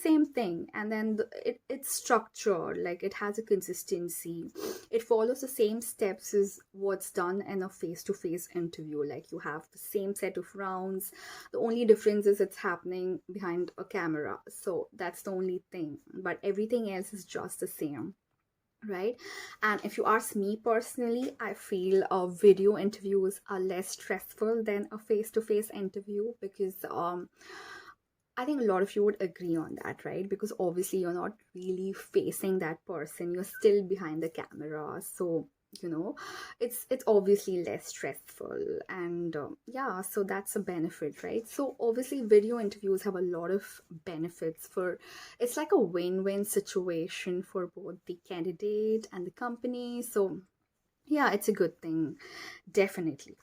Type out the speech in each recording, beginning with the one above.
same thing. And then it's structured, like it has a consistency, it follows the same steps as what's done in a face-to-face interview. Like you have the same set of rounds, the only difference is it's happening behind a camera, so that's the only thing, but everything else is just the same, right? And if you ask me personally, I feel video interviews are less stressful than a face-to-face interview, because I think a lot of you would agree on that, right? Because obviously you're not really facing that person, you're still behind the camera. So, it's obviously less stressful. And yeah, so that's a benefit, right? So obviously video interviews have a lot of benefits for, it's like a win-win situation for both the candidate and the company. So yeah, it's a good thing, definitely.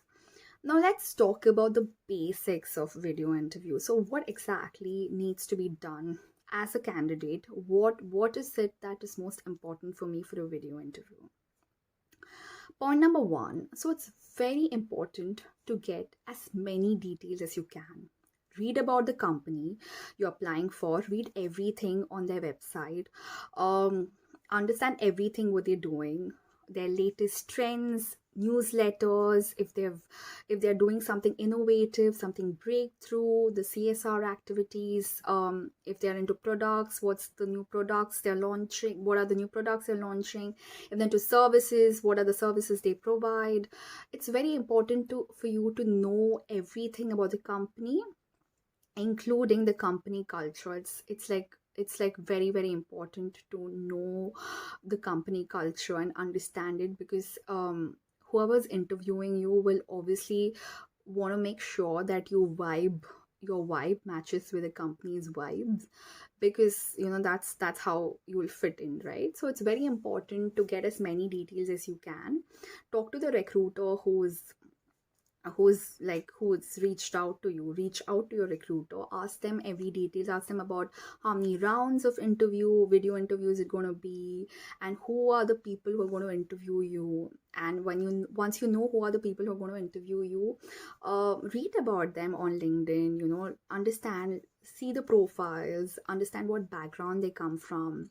Now let's talk about the basics of video interview. So what exactly needs to be done as a candidate? What is it that is most important for me for a video interview? Point number one. So it's very important to get as many details as you can. Read about the company you're applying for, read everything on their website, um, understand everything what they're doing, their latest trends, newsletters, if they're doing something innovative, something breakthrough, the CSR activities, if they're into products, what's the new products they're launching, what are the new products they're launching, if they're into services, what are the services they provide. It's very important for you to know everything about the company, including the company culture. It's like very, very important to know the company culture and understand it, because whoever's interviewing you will obviously want to make sure that your vibe matches with the company's vibes, because that's how you will fit in, right? So it's very important to get as many details as you can. Talk to the recruiter who's reached out to you. Reach out to your recruiter, ask them every details, ask them about how many rounds of video interviews it going to be, and who are the people who are going to interview you. And once you know who are the people who are going to interview you, read about them on LinkedIn, understand, see the profiles, understand what background they come from.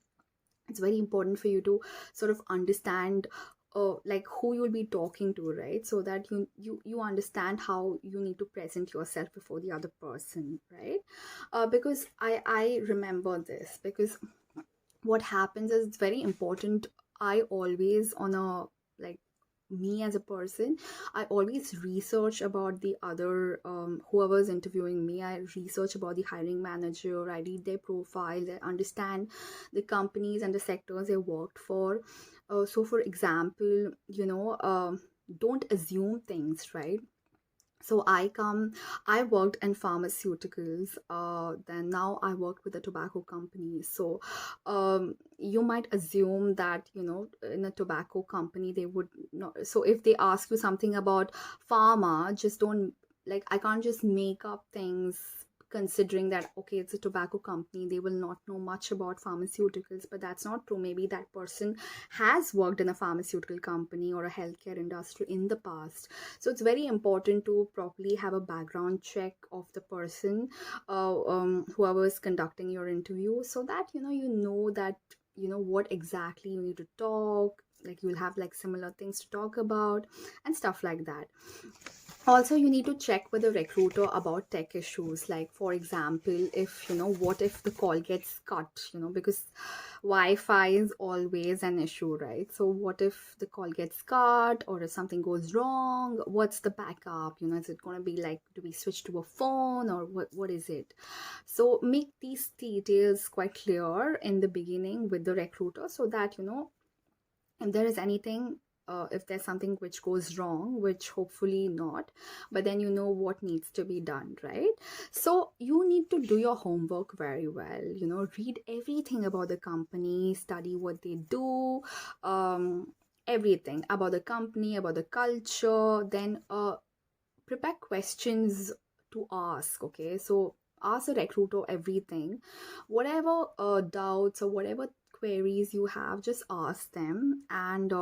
It's very important for you to sort of understand like who you'll be talking to, right? So that you understand how you need to present yourself before the other person, right? Because I remember this, because what happens is it's very important. I always on a like me as a person, I always research about the other whoever's interviewing me. I research about the hiring manager, I read their profile, I understand the companies and the sectors they worked for. So for example, don't assume things, right? So I worked in pharmaceuticals, then now I work with a tobacco company. So you might assume that in a tobacco company they would not. So if they ask you something about pharma, just don't, like, I can't just make up things considering that okay, it's a tobacco company, they will not know much about pharmaceuticals. But that's not true. Maybe that person has worked in a pharmaceutical company or a healthcare industry in the past. So it's very important to properly have a background check of the person, whoever is conducting your interview, so that you know that what exactly you need to talk, like you'll have like similar things to talk about and stuff like that. Also, you need to check with the recruiter about tech issues, like for example, if what if the call gets cut, because wi-fi is always an issue, right? So what if the call gets cut, or if something goes wrong, what's the backup? Is it going to be like, do we switch to a phone, or what is it? So make these details quite clear in the beginning with the recruiter, so that if there is anything, if there's something which goes wrong, which hopefully not, but then you know what needs to be done, right? So you need to do your homework very well, read everything about the company, study what they do, everything about the company, about the culture, then prepare questions to ask. Okay, so ask the recruiter everything, whatever doubts or whatever queries you have, just ask them. And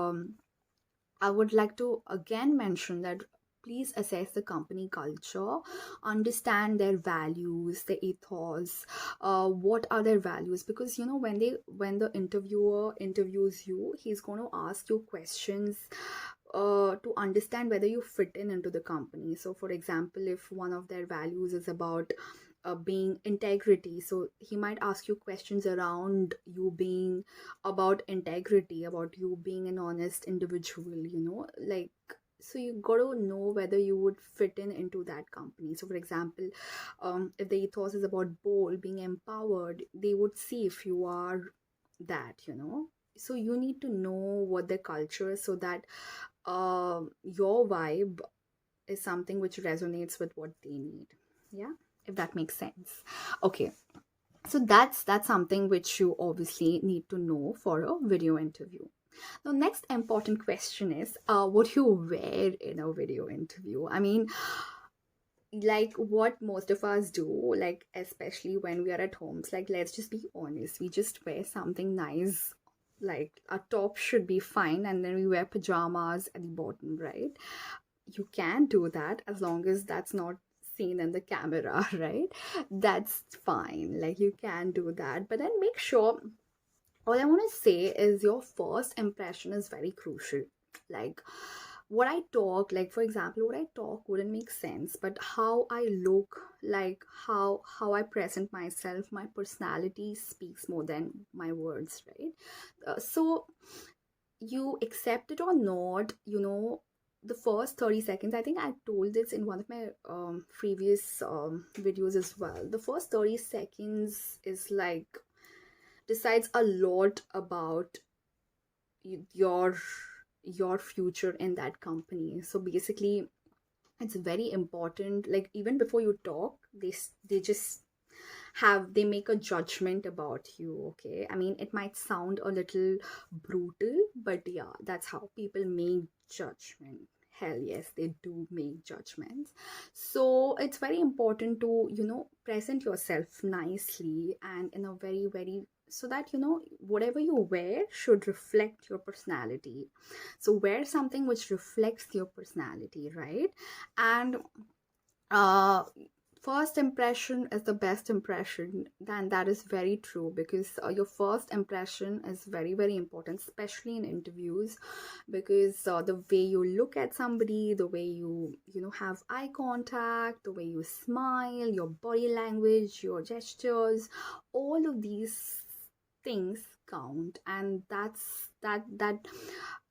I would like to again mention that please assess the company culture, understand their values, their ethos, what are their values, because when the interviewer interviews you, he's going to ask you questions to understand whether you fit in into the company. So for example, if one of their values is about being integrity, so he might ask you questions around you being about integrity, about you being an honest individual, like, so you got to know whether you would fit in into that company. So for example, if the ethos is about bold, being empowered, they would see if you are that, so you need to know what their culture is, so that your vibe is something which resonates with what they need. Yeah, if that makes sense. Okay, so that's something which you obviously need to know for a video interview. The next important question is, what do you wear in a video interview? I mean, like what most of us do, like especially when we are at homes, like let's just be honest, we just wear something nice, like a top should be fine, and then we wear pajamas at the bottom, right? You can do that as long as that's not seen in the camera, right? That's fine, like you can do that, but then make sure, all I want to say is your first impression is very crucial. Like what I talk, like for example, what I talk wouldn't make sense, but how I look, like how I present myself, my personality speaks more than my words, right? So you accept it or not, the first 30 seconds, I think I told this in one of my previous videos as well, the first 30 seconds is like decides a lot about your your future in that company. So basically, it's very important, like even before you talk, they just they make a judgment about you. Okay, I mean, it might sound a little brutal, but yeah, that's how people make judgment. Hell yes, they do make judgments. So it's very important to present yourself nicely and in a very, very, so that whatever you wear should reflect your personality. So wear something which reflects your personality, right? And uh first impression is the best impression. Then that is very true, because your first impression is very, very important, especially in interviews, because the way you look at somebody, the way you have eye contact, the way you smile, your body language, your gestures, all of these things count. And that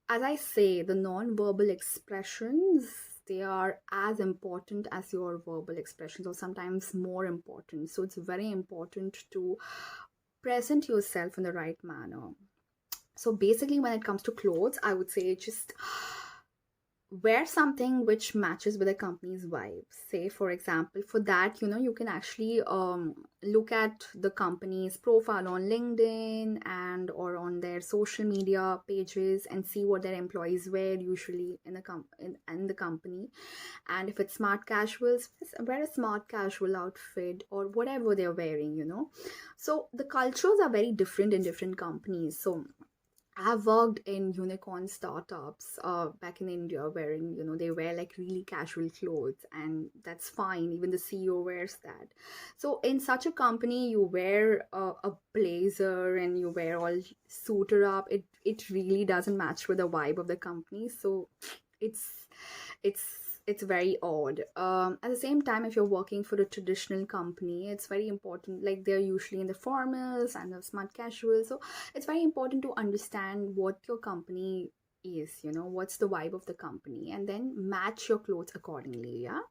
as I say, the non-verbal expressions, they are as important as your verbal expressions, or sometimes more important. So it's very important to present yourself in the right manner. So basically, when it comes to clothes, I would say just wear something which matches with the company's vibe. Say for example, for that, you can actually look at the company's profile on LinkedIn and or on their social media pages, and see what their employees wear usually in the company. And if it's smart casuals, wear a smart casual outfit or whatever they're wearing. So the cultures are very different in different companies. So I've worked in unicorn startups back in India, wherein they wear like really casual clothes, and that's fine. Even the CEO wears that. So in such a company, you wear a blazer and you wear all suited up. It really doesn't match with the vibe of the company. So it's it's it's very odd. At the same time, if you're working for a traditional company, it's very important, like they're usually in the formals and the smart casual. So it's very important to understand what your company is, what's the vibe of the company, and then match your clothes accordingly. Yeah,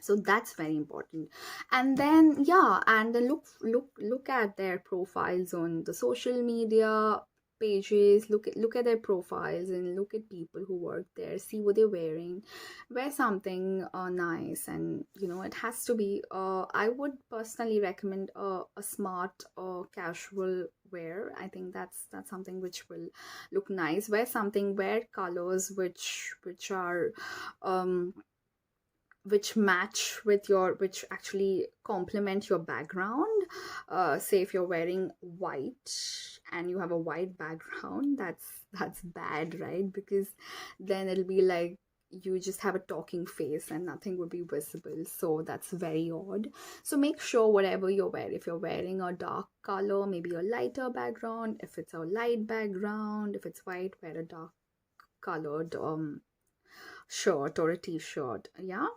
so that's very important. And then yeah, and then look at their profiles on the social media pages. Look at their profiles and look at people who work there, see what they're wearing. Wear something nice, and it has to be I would personally recommend a smart casual wear. I think that's something which will look nice. Wear colors which are which match with which actually complement your background. Say if you're wearing white and you have a white background, that's bad, right? Because then it'll be like you just have a talking face and nothing would be visible. So that's very odd. So make sure whatever you're wearing, if you're wearing a dark color, maybe a lighter background. If it's a light background, if it's white, wear a dark colored shirt or a t-shirt. Yeah.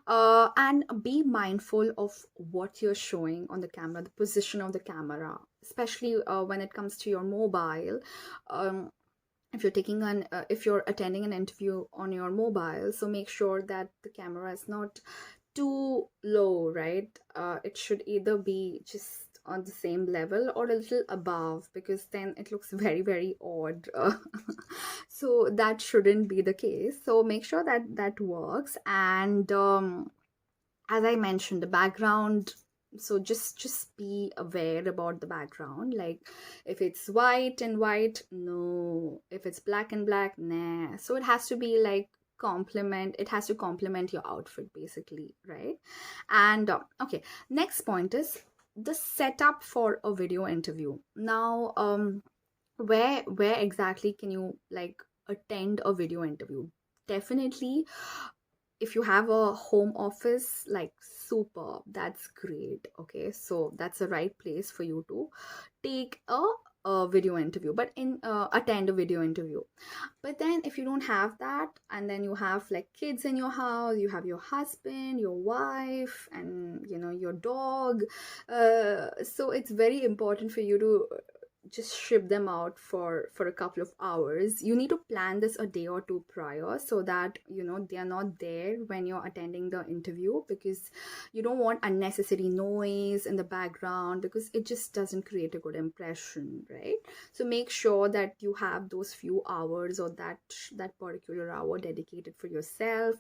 And be mindful of what you're showing on the camera, the position of the camera, especially when it comes to your mobile. If you're taking an if you're attending an interview on your mobile, so make sure that the camera is not too low, right? It should either be just on the same level or a little above, because then it looks very, very odd. So that shouldn't be the case. So make sure that that works. And as I mentioned, the background, so just be aware about the background. Like if it's white and white, no. If it's black and black, nah. So it has to be like it has to complement your outfit, basically, right? And okay, next point is the setup for a video interview. Now where exactly can you like attend a video interview? Definitely, if you have a home office, like super, that's great. Okay, so that's the right place for you to take a video interview, but in attend a video interview. But then if you don't have that, and then you have like kids in your house, you have your husband, your wife, and your dog, so it's very important for you to just ship them out for a couple of hours. You need to plan this a day or two prior, so that they are not there when you're attending the interview, because you don't want unnecessary noise in the background, because it just doesn't create a good impression, right? So make sure that you have those few hours, or that particular hour dedicated for yourself.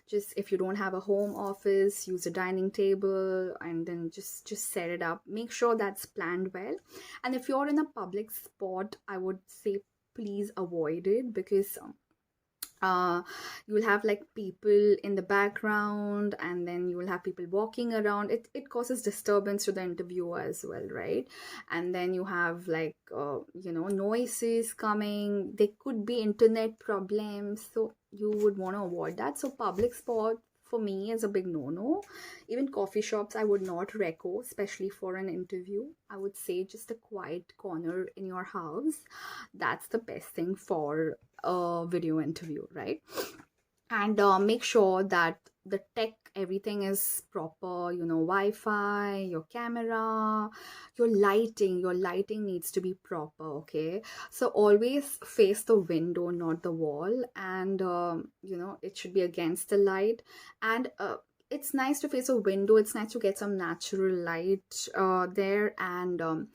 Just if you don't have a home office, use a dining table, and then just set it up. Make sure that's planned well. And if you're in a public spot, I would say please avoid it, because you will have like people in the background, and then you will have people walking around. It causes disturbance to the interviewer as well, right? And then you have like noises coming. There could be internet problems, so you would want to avoid that. So public spot for me is a big no-no. Even coffee shops I would not reco, especially for an interview. I would say just a quiet corner in your house. That's the best thing for a video interview, right? And make sure that the tech, everything is proper, Wi-Fi, your camera, your lighting needs to be proper. Okay, so always face the window, not the wall. And it should be against the light. And it's nice to face a window. It's nice to get some natural light there. And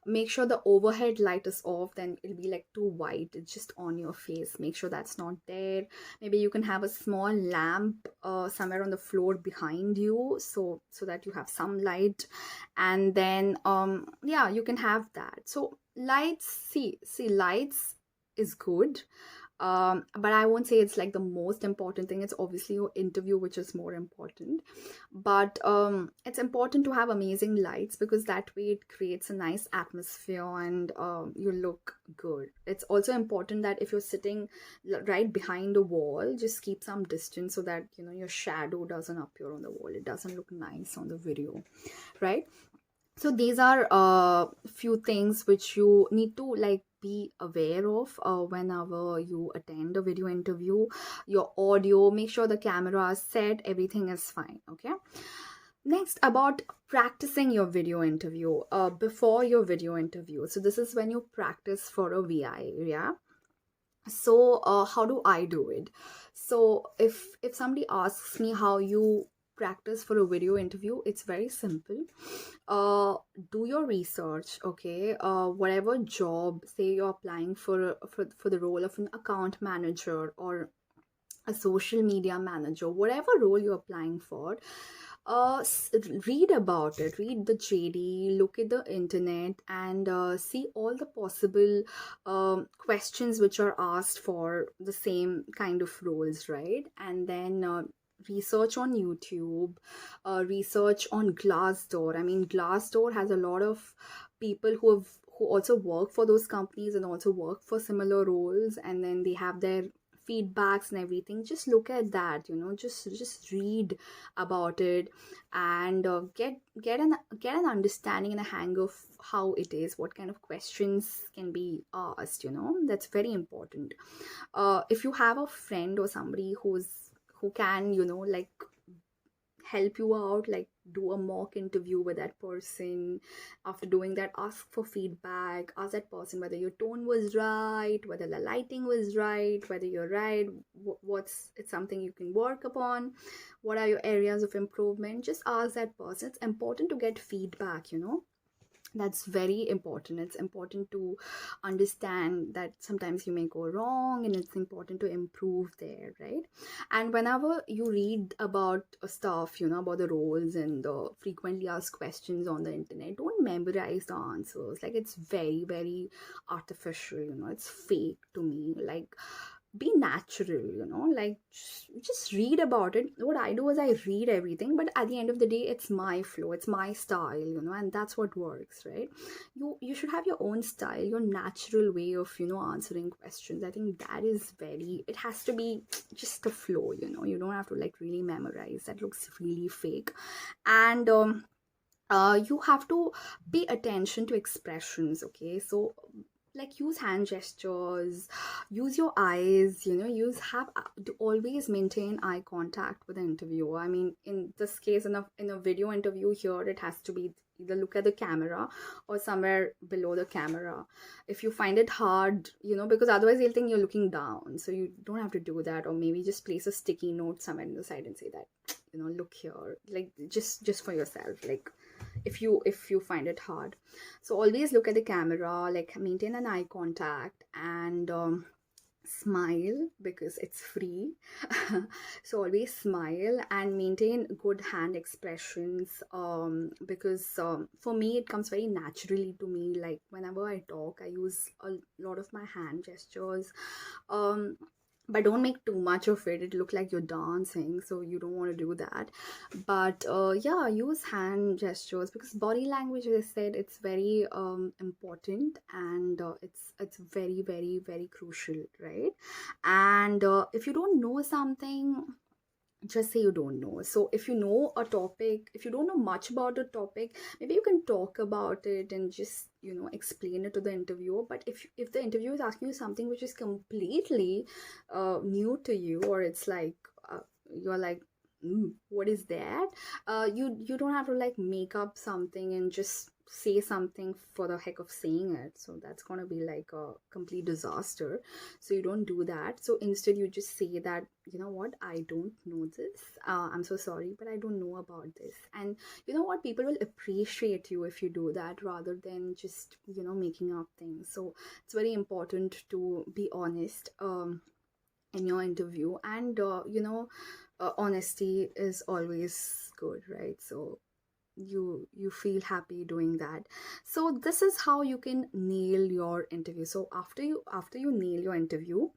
make sure the overhead light is off. Then it'll be like too white, it's just on your face. Make sure that's not there. Maybe you can have a small lamp somewhere on the floor behind you, so that you have some light. And then yeah, you can have that. So lights, see lights is good, but I won't say it's like the most important thing. It's obviously your interview which is more important, but it's important to have amazing lights, because that way it creates a nice atmosphere, and you look good. It's also important that if you're sitting right behind a wall, just keep some distance, so that your shadow doesn't appear on the wall. It doesn't look nice on the video, right? So these are a few things which you need to like be aware of whenever you attend a video interview. Your audio, make sure the camera is set, everything is fine. Okay, next, about practicing your video interview. Before your video interview, so this is when you practice for a VI. Yeah, so how do I do it? So if somebody asks me how you practice for a video interview, it's very simple. Do your research. Okay, whatever job, say you're applying for the role of an account manager or a social media manager, whatever role you're applying for, read about it, read the JD, look at the internet, and see all the possible questions which are asked for the same kind of roles, right? And then research on YouTube, research on Glassdoor. I mean, Glassdoor has a lot of people who also work for those companies and also work for similar roles, and then they have their feedbacks and everything, just look at that, just read about it, and get an understanding and a hang of how it is, what kind of questions can be asked. That's very important. If you have a friend or somebody who can, like, help you out, like do a mock interview with that person. After doing that, ask for feedback, ask that person whether your tone was right, whether the lighting was right, whether you're right, what's it's something you can work upon, what are your areas of improvement. Just ask that person. It's important to get feedback. That's very important. It's important to understand that sometimes you may go wrong, and it's important to improve there, right? And whenever you read about stuff, about the roles and the frequently asked questions on the internet, don't memorize the answers. Like, it's very, very artificial. It's fake to me. Like, be natural. Like, just read about it. What I do is I read everything, but at the end of the day, it's my flow, it's my style, and that's what works, right? You should have your own style, your natural way of answering questions. I think that is very, it has to be just a flow. You don't have to like really memorize. That looks really fake. And you have to pay attention to expressions. Okay, so like, use hand gestures, use your eyes, use have to always maintain eye contact with the interviewer. I mean, in this case, in a video interview here, it has to be either look at the camera or somewhere below the camera. If you find it hard, because otherwise they'll think you're looking down, so you don't have to do that. Or maybe just place a sticky note somewhere in the side and say that, look here, like, just for yourself, like, if you find it hard. So always look at the camera, like maintain an eye contact, and smile, because it's free. So always smile and maintain good hand expressions, because for me it comes very naturally to me. Like, whenever I talk, I use a lot of my hand gestures, um but don't make too much of it. It look like you're dancing, so you don't want to do that. But yeah, use hand gestures, because body language, as I said, it's very important, and it's very, very, very crucial, right? And if you don't know something, just say you don't know. So if you know a topic, if you don't know much about a topic, maybe you can talk about it and just explain it to the interviewer. But if the interviewer is asking you something which is completely new to you, or it's like, you're like, what is that? You don't have to like make up something and just say something for the heck of saying it. So that's gonna be like a complete disaster. So you don't do that. So instead, you just say that, you know what, I don't know this. I'm so sorry, but I don't know about this. And you know what, people will appreciate you if you do that, rather than just making up things. So it's very important to be honest in your interview. And honesty is always good, right? So you feel happy doing that. So this is how you can nail your interview. So after you nail your interview,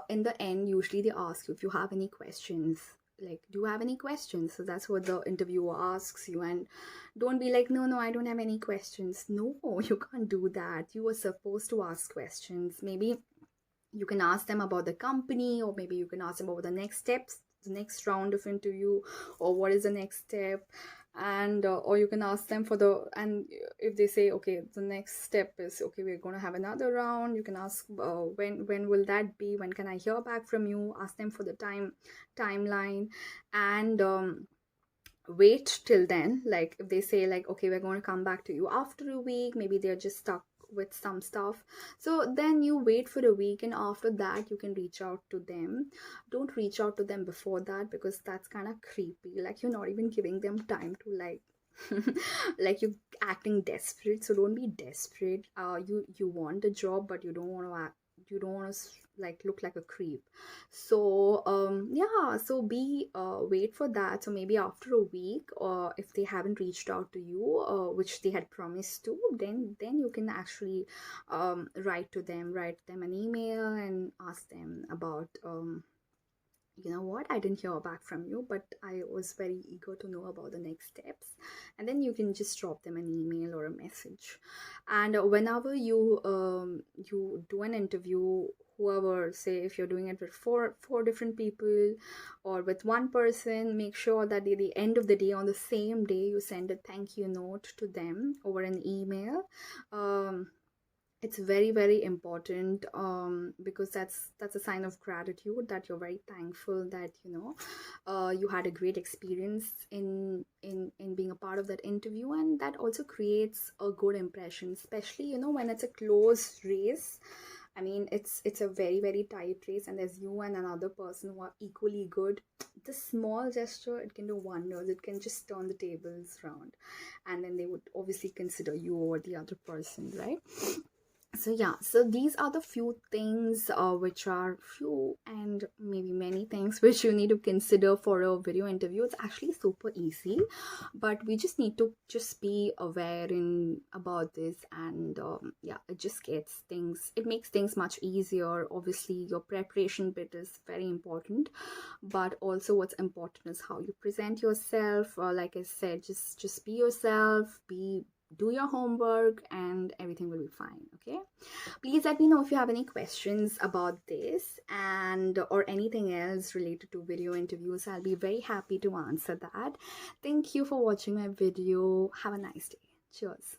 in the end, usually they ask you if you have any questions. Like, do you have any questions? So that's what the interviewer asks you. And don't be like, no, I don't have any questions. No, you can't do that. You were supposed to ask questions. Maybe you can ask them about the company, or maybe you can ask them about the next steps, the next round of interview, or what is the next step. And or you can ask them and if they say, okay, the next step is, okay, we're going to have another round, you can ask, when will that be, when can I hear back from you? Ask them for the timeline. And wait till then. Like, if they say like, okay, we're going to come back to you after a week, maybe they're just stuck with some stuff, so then you wait for a week, and after that you can reach out to them. Don't reach out to them before that, because that's kind of creepy. Like, you're not even giving them time to like like, you're acting desperate. So don't be desperate. You want a job, but you don't want to like look like a creep. So yeah, so be wait for that. So maybe after a week, or if they haven't reached out to you, which they had promised to, then you can actually write them an email and ask them about you know what, I didn't hear back from you, but I was very eager to know about the next steps. And then you can just drop them an email or a message. And whenever you do an interview, whoever, say if you're doing it with four different people or with one person, make sure that at the end of the day, on the same day, you send a thank you note to them over an email. It's very, very important, because that's a sign of gratitude, that you're very thankful that you had a great experience in being a part of that interview. And that also creates a good impression, especially when it's a close race. I mean, it's a very, very tight race, and there's you and another person who are equally good. This small gesture, it can do wonders. It can just turn the tables round, and then they would obviously consider you over the other person, right? So yeah, so these are the few things, which are few and maybe many things which you need to consider for a video interview. It's actually super easy, but we just need to just be aware in about this. And yeah, it just gets things, it makes things much easier. Obviously your preparation bit is very important, but also what's important is how you present yourself. Like I said, just be yourself, do your homework, and everything will be fine. Okay, please let me know if you have any questions about this and or anything else related to video interviews. I'll be very happy to answer that. Thank you for watching my video. Have a nice day. Cheers.